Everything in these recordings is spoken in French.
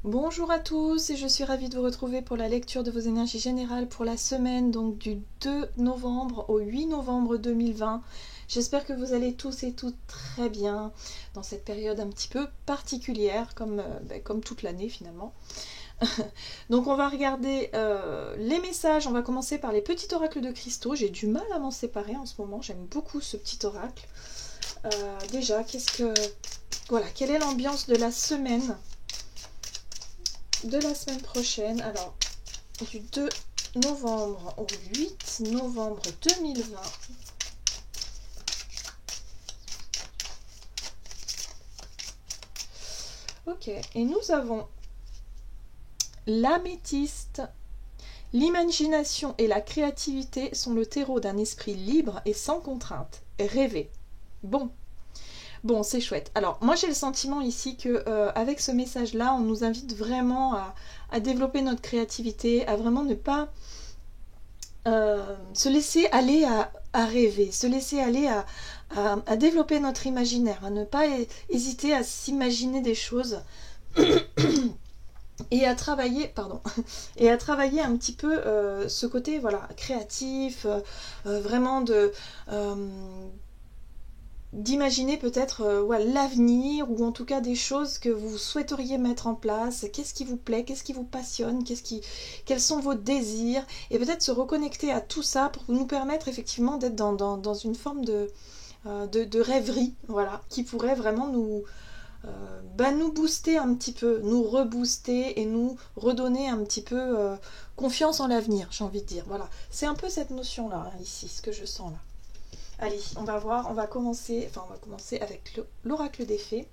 Bonjour à tous et je suis ravie de vous retrouver pour la lecture de vos énergies générales pour la semaine donc du 2 novembre au 8 novembre 2020. J'espère que vous allez tous et toutes très bien dans cette période un petit peu particulière comme toute l'année finalement. Donc on va regarder les messages, on va commencer par les petits oracles de cristaux. J'ai du mal à m'en séparer en ce moment, j'aime beaucoup ce petit oracle. Déjà, quelle est l'ambiance de la semaine prochaine? Alors, du 2 novembre au 8 novembre 2020. Ok, et nous avons l'améthyste. L'imagination et la créativité sont le terreau d'un esprit libre et sans contrainte. Rêver. Bon, c'est chouette. Alors, moi j'ai le sentiment ici que avec ce message-là, on nous invite vraiment à développer notre créativité, à vraiment ne pas se laisser aller à rêver, se laisser aller à développer notre imaginaire, à ne pas hésiter à s'imaginer des choses et à travailler, et à travailler un petit peu ce côté voilà créatif, vraiment d'imaginer peut-être l'avenir ou en tout cas des choses que vous souhaiteriez mettre en place, qu'est-ce qui vous plaît, qu'est-ce qui vous passionne, quels sont vos désirs, et peut-être se reconnecter à tout ça pour nous permettre effectivement d'être dans une forme de rêverie, voilà, qui pourrait vraiment nous booster un petit peu, nous rebooster et nous redonner un petit peu confiance en l'avenir, j'ai envie de dire. Voilà, c'est un peu cette notion-là, ici, ce que je sens là. Allez, on va voir, on va commencer avec l'oracle des fées.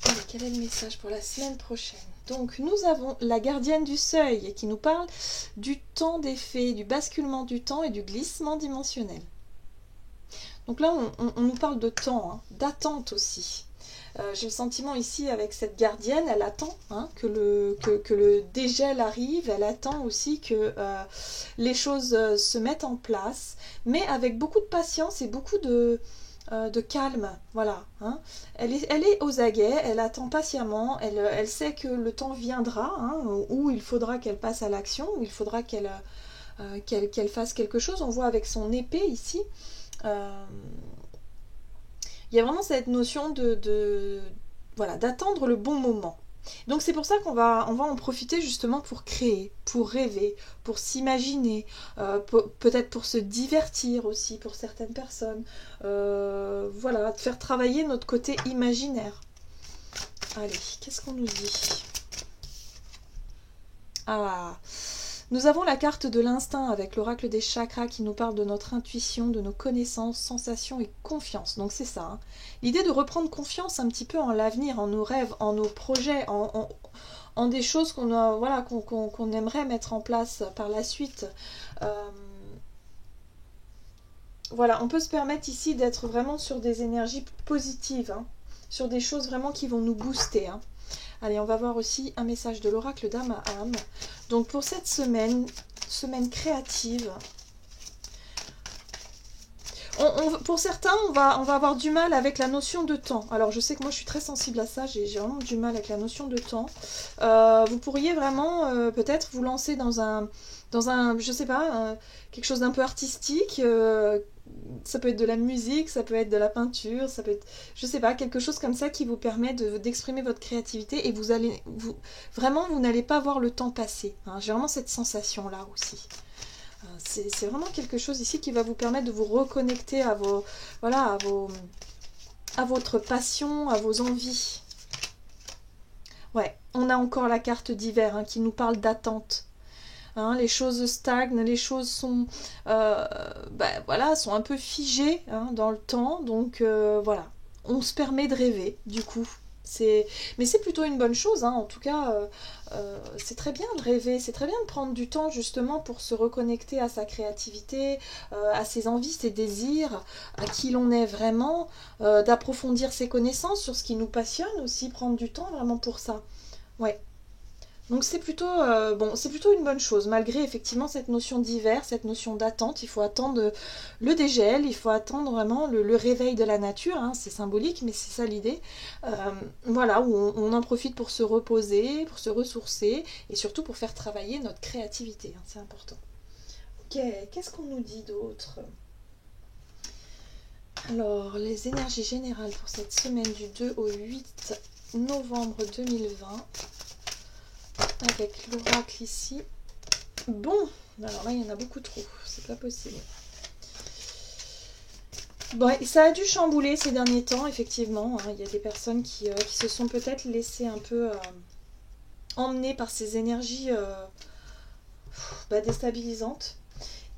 Allez, quel est le message pour la semaine prochaine? Donc, nous avons la gardienne du seuil qui nous parle du temps des fées, du basculement du temps et du glissement dimensionnel. Donc là, on nous parle de temps, d'attente aussi. J'ai le sentiment ici avec cette gardienne, elle attend que le dégel arrive, elle attend aussi que les choses se mettent en place, mais avec beaucoup de patience et beaucoup de calme, voilà. Elle est aux aguets, elle attend patiemment, elle sait que le temps viendra, où il faudra qu'elle passe à l'action, où il faudra qu'elle fasse quelque chose. On voit avec son épée ici, il y a vraiment cette notion d'attendre le bon moment. Donc c'est pour ça qu'on va en profiter justement pour créer, pour rêver, pour s'imaginer, peut-être pour se divertir aussi pour certaines personnes. Voilà, de faire travailler notre côté imaginaire. Allez, qu'est-ce qu'on nous dit? Ah, nous avons la carte de l'instinct avec l'oracle des chakras qui nous parle de notre intuition, de nos connaissances, sensations et confiance. Donc c'est ça. L'idée de reprendre confiance un petit peu en l'avenir, en nos rêves, en nos projets, en des choses qu'on aimerait mettre en place par la suite. Voilà, on peut se permettre ici d'être vraiment sur des énergies positives, sur des choses vraiment qui vont nous booster. Allez, on va voir aussi un message de l'oracle d'âme à âme. Donc pour cette semaine créative, pour certains, on va avoir du mal avec la notion de temps. Alors je sais que moi je suis très sensible à ça, j'ai vraiment du mal avec la notion de temps. Vous pourriez vraiment peut-être vous lancer dans un je sais pas, quelque chose d'un peu artistique. Ça peut être de la musique, ça peut être de la peinture, ça peut être, je sais pas, quelque chose comme ça qui vous permet d'exprimer votre créativité et vous n'allez pas voir le temps passer. J'ai vraiment cette sensation-là aussi. C'est vraiment quelque chose ici qui va vous permettre de vous reconnecter à votre passion, à vos envies. Ouais, on a encore la carte d'hiver qui nous parle d'attente. Les choses stagnent, les choses sont, sont un peu figées dans le temps, donc voilà, on se permet de rêver du coup. Mais c'est plutôt une bonne chose, en tout cas, c'est très bien de rêver, c'est très bien de prendre du temps justement pour se reconnecter à sa créativité, à ses envies, ses désirs, à qui l'on est vraiment, d'approfondir ses connaissances sur ce qui nous passionne aussi, prendre du temps vraiment pour ça. Ouais. Donc c'est plutôt, bon, c'est plutôt une bonne chose, malgré effectivement cette notion d'hiver, cette notion d'attente. Il faut attendre le dégel, il faut attendre vraiment le réveil de la nature, hein, c'est symbolique, mais c'est ça l'idée. Voilà, où on en profite pour se reposer, pour se ressourcer, et surtout pour faire travailler notre créativité, hein, c'est important. Ok, qu'est-ce qu'on nous dit d'autre? Alors, les énergies générales pour cette semaine du 2 au 8 novembre 2020. Avec l'oracle ici. Bon, alors là il y en a beaucoup trop, c'est pas possible. Bon, ça a dû chambouler ces derniers temps, effectivement. Hein. Il y a des personnes qui se sont peut-être laissées un peu emmener par ces énergies déstabilisantes.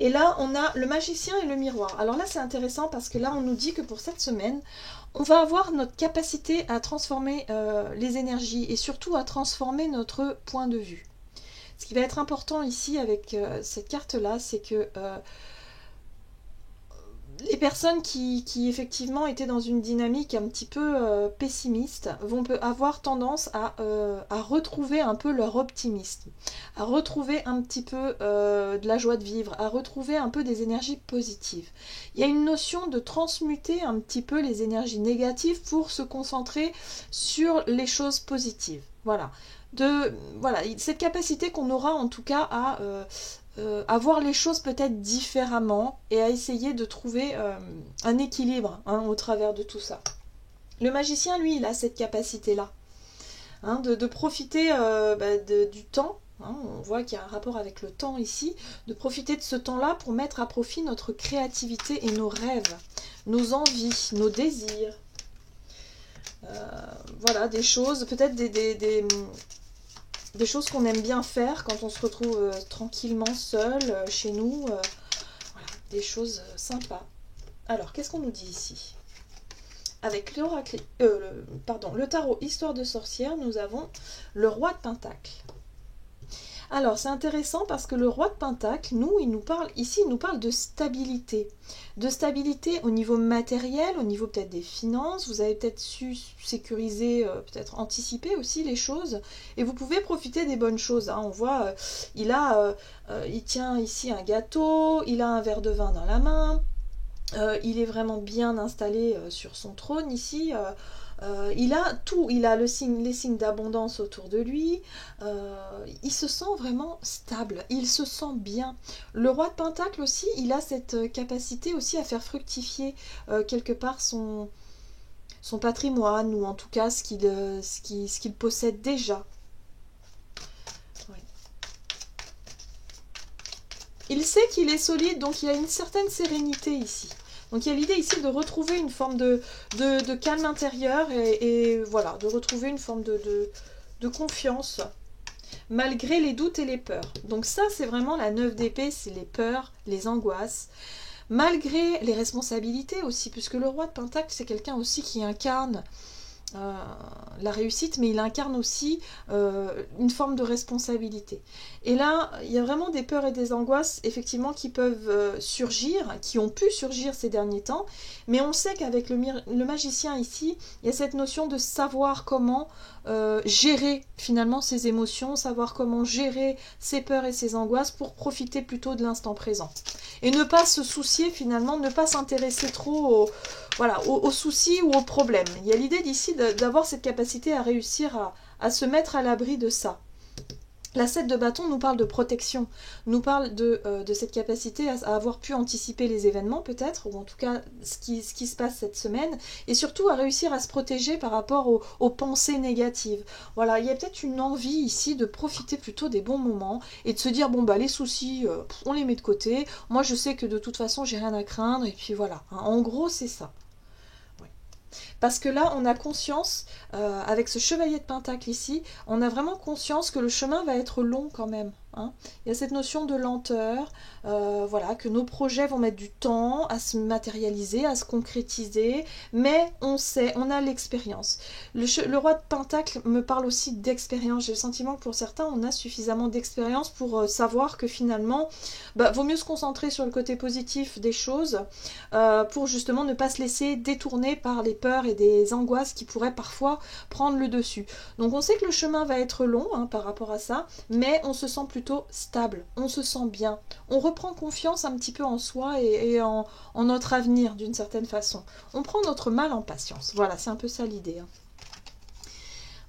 Et là, on a le magicien et le miroir. Alors là, c'est intéressant parce que là, on nous dit que pour cette semaine, on va avoir notre capacité à transformer les énergies et surtout à transformer notre point de vue. Ce qui va être important ici avec cette carte-là, c'est que les personnes qui effectivement étaient dans une dynamique un petit peu pessimiste vont avoir tendance à retrouver un peu leur optimisme, à retrouver un petit peu de la joie de vivre, à retrouver un peu des énergies positives. Il y a une notion de transmuter un petit peu les énergies négatives pour se concentrer sur les choses positives. Voilà. Voilà, cette capacité qu'on aura en tout cas à voir les choses peut-être différemment et à essayer de trouver un équilibre hein, au travers de tout ça. Le magicien, lui, il a cette capacité-là, hein, de profiter du temps, hein, on voit qu'il y a un rapport avec le temps ici, de profiter de ce temps-là pour mettre à profit notre créativité et nos rêves, nos envies, nos désirs. Voilà, des choses, peut-être des choses qu'on aime bien faire quand on se retrouve tranquillement seul chez nous. Voilà, des choses sympas. Alors, qu'est-ce qu'on nous dit ici? Avec l'oracle, le tarot Histoire de sorcière, nous avons le roi de Pentacle. Alors, c'est intéressant parce que le roi de Pentacle, il nous parle de stabilité. De stabilité au niveau matériel, au niveau peut-être des finances. Vous avez peut-être su sécuriser, peut-être anticiper aussi les choses. Et vous pouvez profiter des bonnes choses. Hein. On voit, il tient ici un gâteau, il a un verre de vin dans la main. Il est vraiment bien installé sur son trône ici. Il a tout, il a les signes d'abondance autour de lui, il se sent vraiment stable, il se sent bien. Le roi de Pentacle aussi, il a cette capacité aussi à faire fructifier quelque part son patrimoine, ou en tout cas ce qu'il possède déjà. Ouais. Il sait qu'il est solide, donc il y a une certaine sérénité ici. Donc il y a l'idée ici de retrouver une forme de calme intérieur et voilà, de retrouver une forme de confiance malgré les doutes et les peurs. Donc ça, c'est vraiment la 9 d'épée, c'est les peurs, les angoisses, malgré les responsabilités aussi, puisque le roi de Pentacle, c'est quelqu'un aussi qui incarne la réussite, mais il incarne aussi une forme de responsabilité. Et là, il y a vraiment des peurs et des angoisses, effectivement, qui peuvent surgir, qui ont pu surgir ces derniers temps, mais on sait qu'avec le magicien ici, il y a cette notion de savoir comment gérer finalement ses émotions, savoir comment gérer ses peurs et ses angoisses pour profiter plutôt de l'instant présent. Et ne pas se soucier finalement, ne pas s'intéresser trop aux soucis ou aux problèmes. Il y a l'idée d'ici d'avoir cette capacité à réussir à se mettre à l'abri de ça. La 7 de bâton nous parle de protection, nous parle de cette capacité à avoir pu anticiper les événements peut-être, ou en tout cas ce qui se passe cette semaine, et surtout à réussir à se protéger par rapport aux pensées négatives. Voilà, il y a peut-être une envie ici de profiter plutôt des bons moments, et de se dire, bon bah les soucis, on les met de côté, moi je sais que de toute façon j'ai rien à craindre, et puis voilà, hein, en gros c'est ça. Parce que là, on a conscience, avec ce chevalier de Pentacle ici, on a vraiment conscience que le chemin va être long quand même. hein. Il y a cette notion de lenteur, voilà, que nos projets vont mettre du temps à se matérialiser, à se concrétiser, mais on sait, on a l'expérience. Le roi de Pentacle me parle aussi d'expérience. J'ai le sentiment que pour certains, on a suffisamment d'expérience pour savoir que finalement, vaut mieux se concentrer sur le côté positif des choses pour justement ne pas se laisser détourner par les peurs et des angoisses qui pourraient parfois prendre le dessus. Donc on sait que le chemin va être long hein, par rapport à ça, mais on se sent plutôt stable, on se sent bien, on reprend confiance un petit peu en soi et en notre avenir d'une certaine façon. On prend notre mal en patience, voilà, c'est un peu ça l'idée. Hein.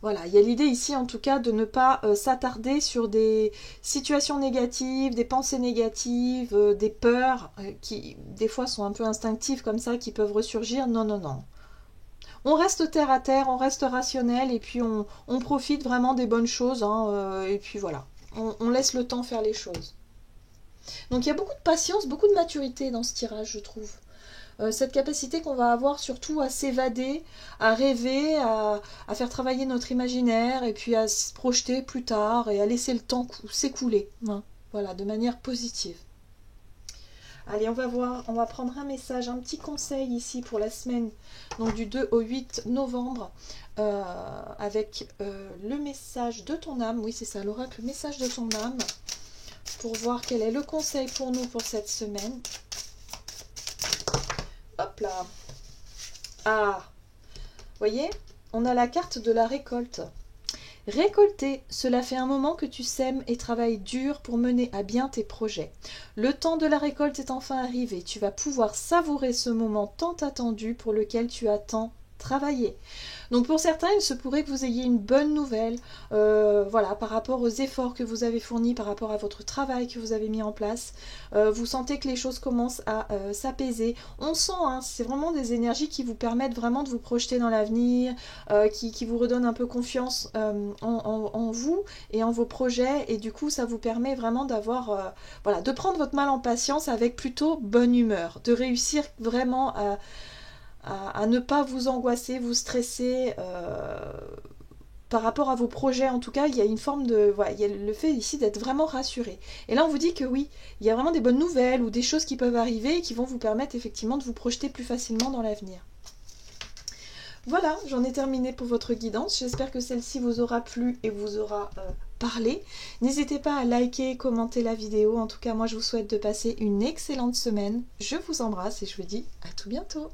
Voilà, il y a l'idée ici en tout cas de ne pas s'attarder sur des situations négatives, des pensées négatives, des peurs qui des fois sont un peu instinctives comme ça, qui peuvent ressurgir. Non, non, non. On reste terre à terre, on reste rationnel et puis on profite vraiment des bonnes choses. Hein, et puis voilà, on laisse le temps faire les choses. Donc il y a beaucoup de patience, beaucoup de maturité dans ce tirage, je trouve. Cette capacité qu'on va avoir surtout à s'évader, à rêver, à faire travailler notre imaginaire et puis à se projeter plus tard et à laisser le temps s'écouler. Hein, voilà, de manière positive. Allez, on va voir, on va prendre un message, un petit conseil ici pour la semaine donc du 2 au 8 novembre avec le message de ton âme. Oui, c'est ça, l'oracle, le message de ton âme pour voir quel est le conseil pour nous pour cette semaine. Hop là. Ah, voyez, on a la carte de la récolte. Récolter, cela fait un moment que tu sèmes et travailles dur pour mener à bien tes projets. Le temps de la récolte est enfin arrivé. Tu vas pouvoir savourer ce moment tant attendu pour lequel tu as tant travaillé. Donc pour certains, il se pourrait que vous ayez une bonne nouvelle, voilà, par rapport aux efforts que vous avez fournis, par rapport à votre travail que vous avez mis en place. Vous sentez que les choses commencent à s'apaiser. On sent, hein, c'est vraiment des énergies qui vous permettent vraiment de vous projeter dans l'avenir, qui vous redonnent un peu confiance en vous et en vos projets. Et du coup, ça vous permet vraiment d'avoir, voilà, de prendre votre mal en patience avec plutôt bonne humeur, de réussir vraiment à ne pas vous angoisser, vous stresser par rapport à vos projets. En tout cas, il y a une forme de... Voilà, il y a le fait ici d'être vraiment rassuré. Et là, on vous dit que oui, il y a vraiment des bonnes nouvelles ou des choses qui peuvent arriver et qui vont vous permettre effectivement de vous projeter plus facilement dans l'avenir. Voilà, j'en ai terminé pour votre guidance. J'espère que celle-ci vous aura plu et vous aura parlé. N'hésitez pas à liker, commenter la vidéo. En tout cas, moi, je vous souhaite de passer une excellente semaine. Je vous embrasse et je vous dis à tout bientôt.